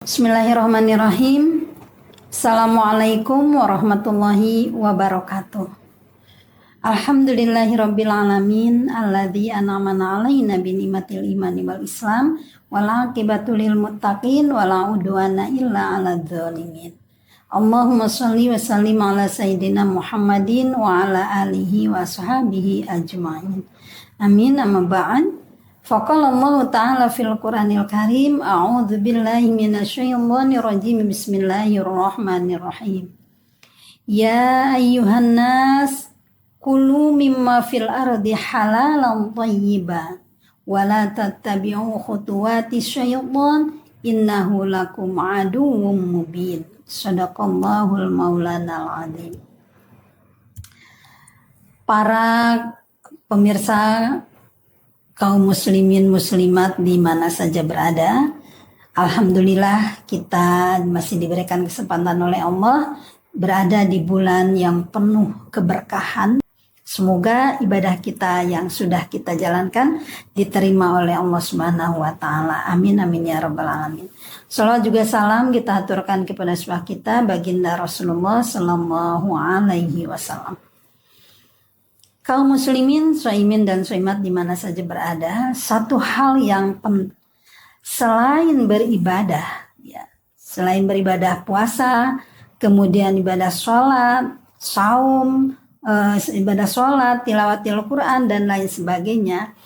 Bismillahirrahmanirrahim. Assalamualaikum warahmatullahi wabarakatuh. Alhamdulillahirabbil alamin alladzi an'amana 'alaina bi ni'matil imani wal islam wal 'aqibatu lil muttaqin wala udwana illa 'alal zalimin. Allahumma shalli wa sallim ala sayyidina Muhammadin wa ala alihi wa ashabihi ajma'in. Amin. Amma ba'd. Faqala Allah Ta'ala fil Qur'anil Karim, a'udzu billahi minasyaitonir rajim. Bismillahirrahmanirrahim. Ya ayyuhan nas, kulu mimma fil ardi halalan thayyiban wa la tattabi'u khutuwati syaitan innahu lakum aduwwum mubin. Shadaqallahul maulanal azim. Para pemirsa kaum muslimin muslimat di mana saja berada, alhamdulillah kita masih diberikan kesempatan oleh Allah berada di bulan yang penuh keberkahan. Semoga ibadah kita yang sudah kita jalankan diterima oleh Allah Subhanahu wa taala. Amin amin ya rabbal alamin. Salawat juga salam kita aturkan kepada sahibah kita baginda Rasulullah sallallahu alaihi wasallam. Kaum muslimin, shaimin dan shaimat di mana saja berada, satu hal yang selain beribadah, ya, selain beribadah puasa, kemudian ibadah sholat, saum, ibadah sholat, tilawatil Quran dan lain sebagainya,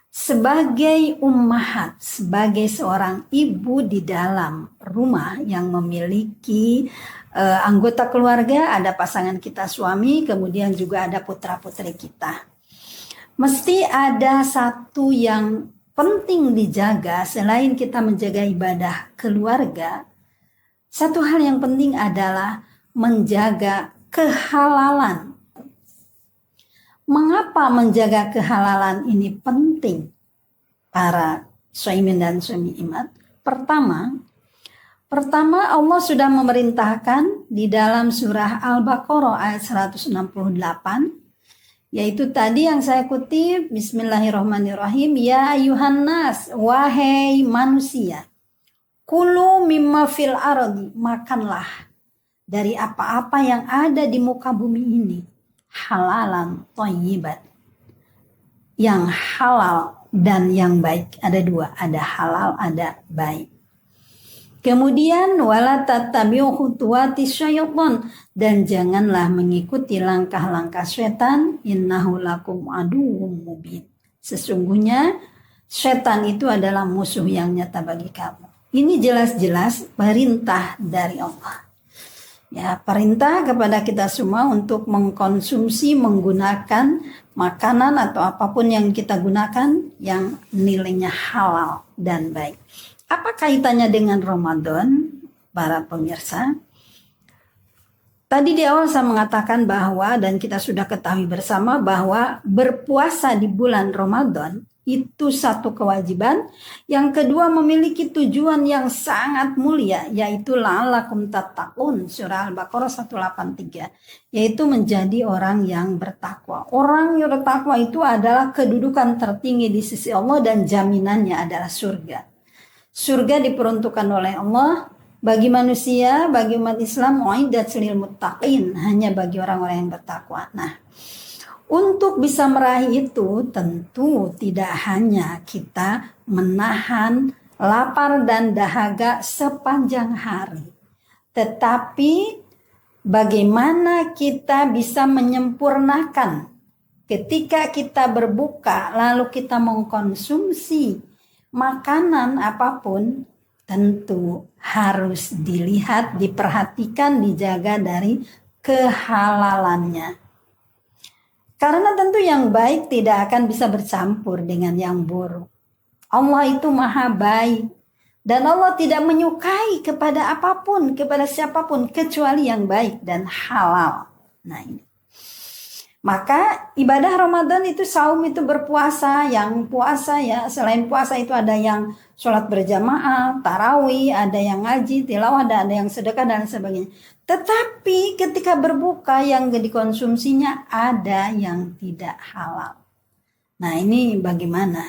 sebagai ummahat, sebagai seorang ibu di dalam rumah yang memiliki anggota keluarga, ada pasangan kita suami, kemudian juga ada putra-putri kita. Mesti ada satu yang penting dijaga selain kita menjaga ibadah keluarga. Satu hal yang penting adalah menjaga kehalalan. Mengapa menjaga kehalalan ini penting para shaimin dan shaimat? Pertama, Allah sudah memerintahkan di dalam surah Al-Baqarah ayat 168, yaitu tadi yang saya kutip, Bismillahirrahmanirrahim, ya ayuhan nas, wahai manusia, kulu mimma fil ardi, makanlah dari apa-apa yang ada di muka bumi ini, halalan thayyiban, yang halal dan yang baik. Ada dua, ada halal, ada baik. Kemudian wala tattabi'u khutuwati syaitan, dan janganlah mengikuti langkah-langkah setan, innahu lakum aduwwum mubin. Sesungguhnya setan itu adalah musuh yang nyata bagi kamu. Ini jelas-jelas perintah dari Allah. Ya, perintah kepada kita semua untuk mengkonsumsi, menggunakan makanan atau apapun yang kita gunakan yang nilainya halal dan baik. Apa kaitannya dengan Ramadan, para pemirsa? Tadi di awal saya mengatakan bahwa, dan kita sudah ketahui bersama bahwa berpuasa di bulan Ramadan itu satu kewajiban. Yang kedua memiliki tujuan yang sangat mulia, yaitu la'allakum tattaqun, surah Al-Baqarah 183, yaitu menjadi orang yang bertakwa. Orang yang bertakwa itu adalah kedudukan tertinggi di sisi Allah dan jaminannya adalah surga. Surga diperuntukkan oleh Allah bagi manusia, bagi umat Islam, uiddat lil muttaqin, hanya bagi orang-orang yang bertakwa. Nah, untuk bisa meraih itu tentu tidak hanya kita menahan lapar dan dahaga sepanjang hari, tetapi bagaimana kita bisa menyempurnakan ketika kita berbuka lalu kita mengkonsumsi makanan apapun, tentu harus dilihat, diperhatikan, dijaga dari kehalalannya. Karena tentu yang baik tidak akan bisa bercampur dengan yang buruk. Allah itu maha baik. Dan Allah tidak menyukai kepada apapun, kepada siapapun, kecuali yang baik dan halal. Nah ini. Maka ibadah Ramadan itu saum itu berpuasa, yang puasa ya selain puasa itu ada yang sholat berjamaah, tarawih, ada yang ngaji, tilawah, ada yang sedekah dan sebagainya. Tetapi ketika berbuka yang dikonsumsinya ada yang tidak halal. Nah ini bagaimana?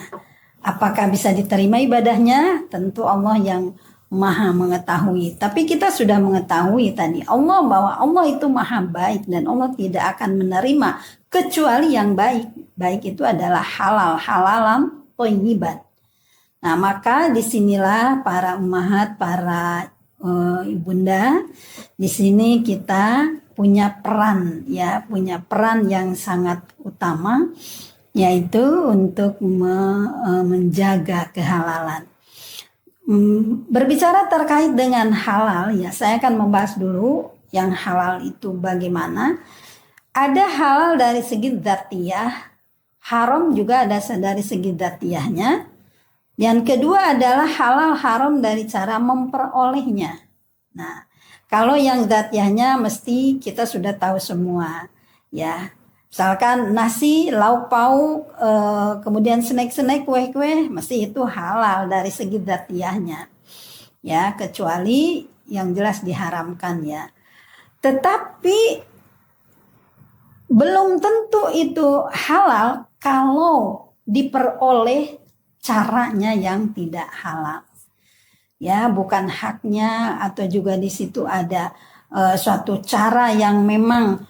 Apakah bisa diterima ibadahnya? Tentu Allah yang maha mengetahui. Tapi kita sudah mengetahui tadi Allah bahwa Allah itu maha baik dan Allah tidak akan menerima kecuali yang baik. Baik itu adalah halal, halalan thayyiban. Nah, maka disinilah para ummahat, para ibunda, di sini kita punya peran ya, punya peran yang sangat utama, yaitu untuk menjaga kehalalan. Berbicara terkait dengan halal ya, saya akan membahas dulu yang halal itu bagaimana. Ada halal dari segi dzatiyah, haram juga ada dari segi dzatiyahnya. Yang kedua adalah halal haram dari cara memperolehnya. Nah, kalau yang dzatiyahnya mesti kita sudah tahu semua ya. Misalkan nasi, lauk pauk, kemudian snack-snack, kue-kue, mesti itu halal dari segi dzatiyahnya. Ya, kecuali yang jelas diharamkan ya. Tetapi belum tentu itu halal kalau diperoleh caranya yang tidak halal. Ya, bukan haknya atau juga di situ ada suatu cara yang memang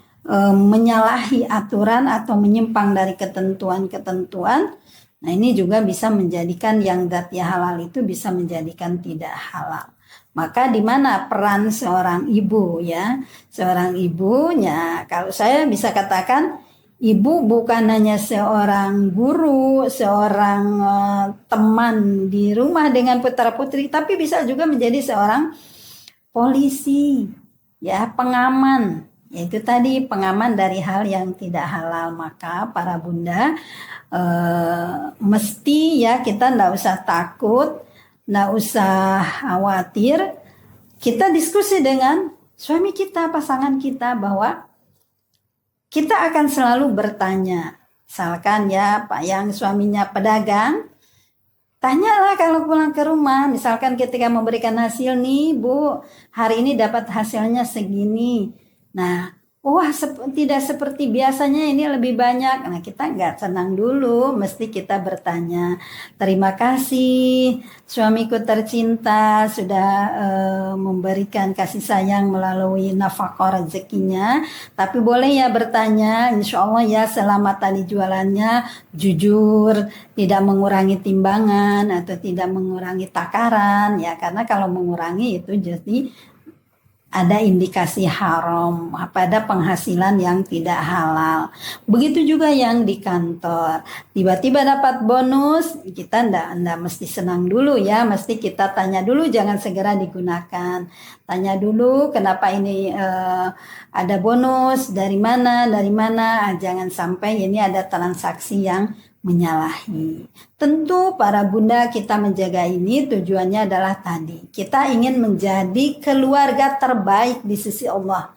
menyalahi aturan atau menyimpang dari ketentuan-ketentuan. Nah, ini juga bisa menjadikan yang dzatiyah halal itu bisa menjadikan tidak halal. Maka di mana peran seorang ibu ya? Seorang ibunya, kalau saya bisa katakan ibu bukan hanya seorang guru, seorang teman di rumah dengan putra-putri, tapi bisa juga menjadi seorang polisi, ya, pengaman. Yaitu tadi pengaman dari hal yang tidak halal. Maka para bunda mesti ya kita nggak usah takut, nggak usah khawatir. Kita diskusi dengan suami kita, pasangan kita, bahwa kita akan selalu bertanya. Misalkan ya Pak yang suaminya pedagang, tanyalah kalau pulang ke rumah, misalkan ketika memberikan hasil nih Bu, hari ini dapat hasilnya segini. Nah, wah tidak seperti biasanya, ini lebih banyak. Nah, kita nggak senang dulu, mesti kita bertanya, terima kasih suamiku tercinta sudah memberikan kasih sayang melalui nafkah rezekinya. Tapi boleh ya bertanya, insya Allah ya selama tadi jualannya jujur, tidak mengurangi timbangan atau tidak mengurangi takaran ya, karena kalau mengurangi itu jadi ada indikasi haram pada penghasilan yang tidak halal. Begitu juga yang di kantor, tiba-tiba dapat bonus, kita ndak mesti senang dulu ya, mesti kita tanya dulu, jangan segera digunakan. Tanya dulu kenapa ini ada bonus, dari mana, jangan sampai ini ada transaksi yang menyalahi. Tentu para bunda kita menjaga ini tujuannya adalah tadi, kita ingin menjadi keluarga terbaik di sisi Allah,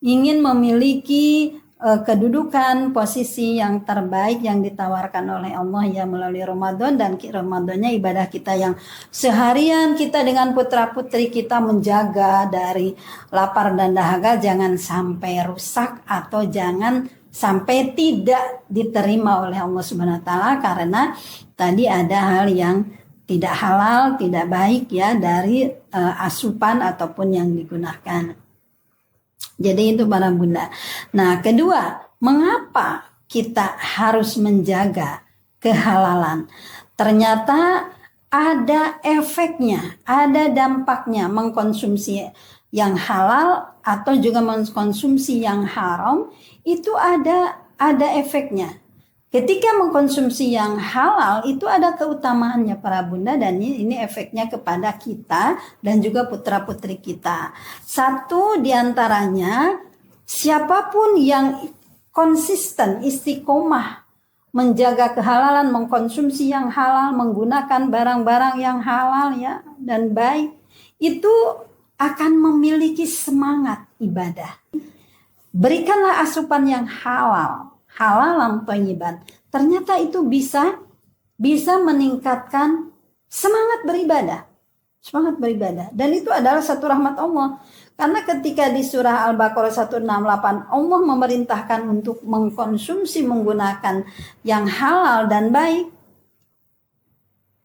ingin memiliki kedudukan posisi yang terbaik yang ditawarkan oleh Allah ya melalui Ramadan. Dan Ramadannya ibadah kita yang seharian kita dengan putra putri kita menjaga dari lapar dan dahaga jangan sampai rusak atau jangan sampai tidak diterima oleh Allah Subhanahu wa taala karena tadi ada hal yang tidak halal, tidak baik ya dari asupan ataupun yang digunakan. Jadi itu para bunda. Nah, kedua, mengapa kita harus menjaga kehalalan? Ternyata ada efeknya, ada dampaknya mengkonsumsi yang halal atau juga mengkonsumsi yang haram, itu ada efeknya. Ketika mengkonsumsi yang halal itu ada keutamaannya para bunda, dan ini efeknya kepada kita dan juga putra putri kita. Satu diantaranya, siapapun yang konsisten istiqomah menjaga kehalalan, mengkonsumsi yang halal, menggunakan barang-barang yang halal ya dan baik, itu akan memiliki semangat ibadah. Berikanlah asupan yang halal, halalan thayyiban. Ternyata itu bisa meningkatkan semangat beribadah. Semangat beribadah. Dan itu adalah satu rahmat Allah. Karena ketika di surah Al-Baqarah 168 Allah memerintahkan untuk mengkonsumsi menggunakan yang halal dan baik,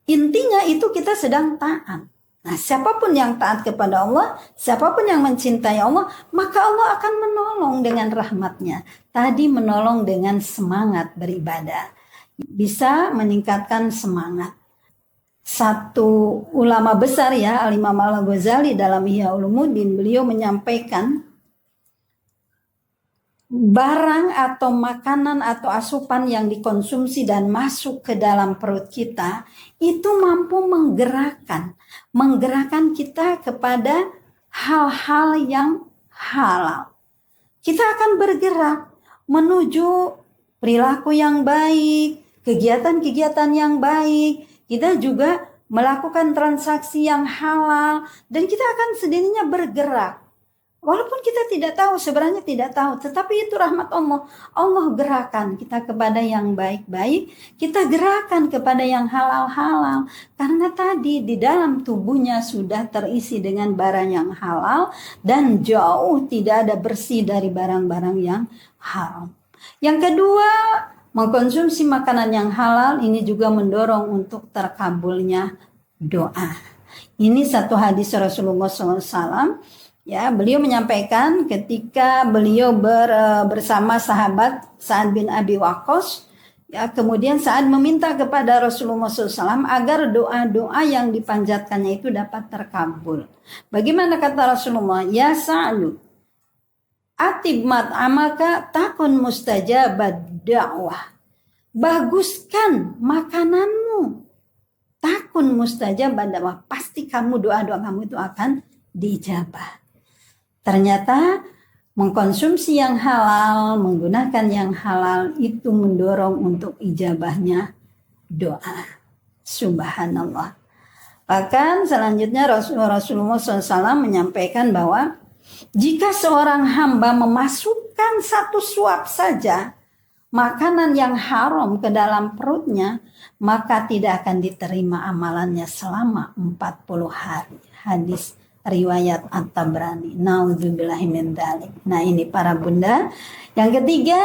intinya itu kita sedang taat. Nah, siapapun yang taat kepada Allah, siapapun yang mencintai Allah, maka Allah akan menolong dengan rahmatnya. Tadi menolong dengan semangat beribadah. Bisa meningkatkan semangat. Satu ulama besar ya, Al-Imam Al-Ghazali dalam Ihya Ulumuddin, beliau menyampaikan barang atau makanan atau asupan yang dikonsumsi dan masuk ke dalam perut kita itu mampu menggerakkan kita kepada hal-hal yang halal. Kita akan bergerak menuju perilaku yang baik, kegiatan-kegiatan yang baik. Kita juga melakukan transaksi yang halal dan kita akan sendirinya bergerak. Walaupun kita sebenarnya tidak tahu, tetapi itu rahmat Allah. Allah gerakan kita kepada yang baik-baik, kita gerakan kepada yang halal-halal. Karena tadi di dalam tubuhnya sudah terisi dengan barang yang halal dan jauh tidak ada bersih dari barang-barang yang haram. Yang kedua, mengkonsumsi makanan yang halal ini juga mendorong untuk terkabulnya doa. Ini satu hadis Rasulullah SAW. Ya, beliau menyampaikan ketika beliau bersama sahabat Sa'ad bin Abi Waqqas, ya, kemudian Sa'ad meminta kepada Rasulullah SAW agar doa-doa yang dipanjatkannya itu dapat terkabul. Bagaimana kata Rasulullah? Ya Sa'ad, atib mat'amaka takun mustajabad da'wah. Baguskan makananmu, takun mustajabad da'wah. Pasti doa-doa kamu itu akan diijabah. Ternyata mengkonsumsi yang halal, menggunakan yang halal itu mendorong untuk ijabahnya doa. Subhanallah. Bahkan selanjutnya Rasulullah SAW menyampaikan bahwa jika seorang hamba memasukkan satu suap saja makanan yang haram ke dalam perutnya, maka tidak akan diterima amalannya selama 40 hari. Hadis riwayat At-Tabrani. Nauzubillahi min dzalik. Nah, ini para bunda. Yang ketiga,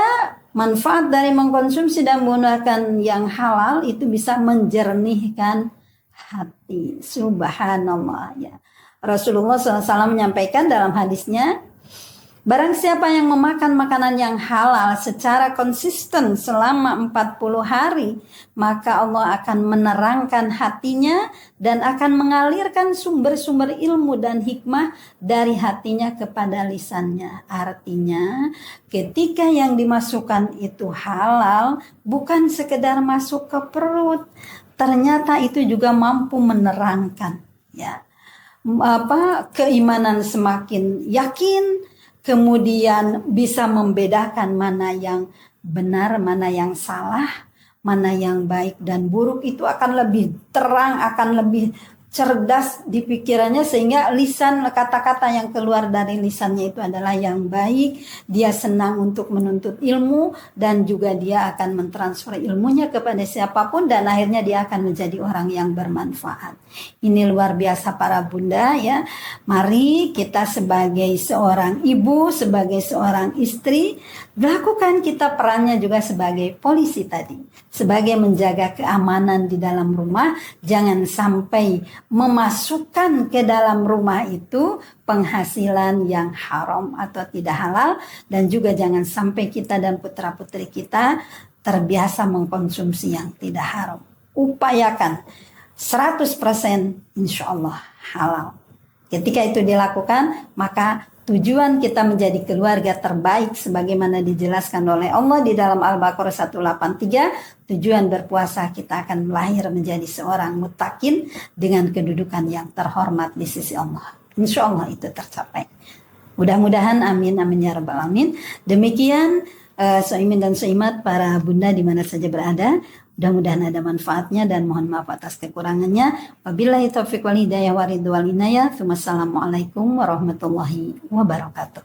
manfaat dari mengkonsumsi dan menggunakan yang halal itu bisa menjernihkan hati. Subhanallah ya. Rasulullah SAW menyampaikan dalam hadisnya, barang siapa yang memakan makanan yang halal secara konsisten selama 40 hari, maka Allah akan menerangkan hatinya dan akan mengalirkan sumber-sumber ilmu dan hikmah dari hatinya kepada lisannya. Artinya, ketika yang dimasukkan itu halal, bukan sekedar masuk ke perut, ternyata itu juga mampu menerangkan, ya. Keimanan semakin yakin, kemudian bisa membedakan mana yang benar, mana yang salah, mana yang baik dan buruk, itu akan lebih terang, akan lebih cerdas di pikirannya, sehingga lisan, kata-kata yang keluar dari lisannya itu adalah yang baik. Dia senang untuk menuntut ilmu dan juga dia akan mentransfer ilmunya kepada siapapun dan akhirnya dia akan menjadi orang yang bermanfaat. Ini luar biasa para bunda ya. Mari kita sebagai seorang ibu, sebagai seorang istri, lakukan kita perannya juga sebagai polisi tadi, sebagai menjaga keamanan di dalam rumah. Jangan sampai memasukkan ke dalam rumah itu penghasilan yang haram atau tidak halal, dan juga jangan sampai kita dan putra-putri kita terbiasa mengkonsumsi yang tidak haram. Upayakan 100% insya Allah halal. Ketika itu dilakukan, maka tujuan kita menjadi keluarga terbaik sebagaimana dijelaskan oleh Allah di dalam Al-Baqarah 183. Tujuan berpuasa kita akan lahir menjadi seorang muttaqin dengan kedudukan yang terhormat di sisi Allah. Insya Allah itu tercapai. Mudah-mudahan amin amin ya rabbal alamin. Demikian Soimin dan Soimat para bunda di mana saja berada. Mudah-mudahan ada manfaatnya dan mohon maaf atas kekurangannya. Wabillahi taufiq wal hidayah wa ridwal inayah. Wassalamualaikum warahmatullahi wabarakatuh.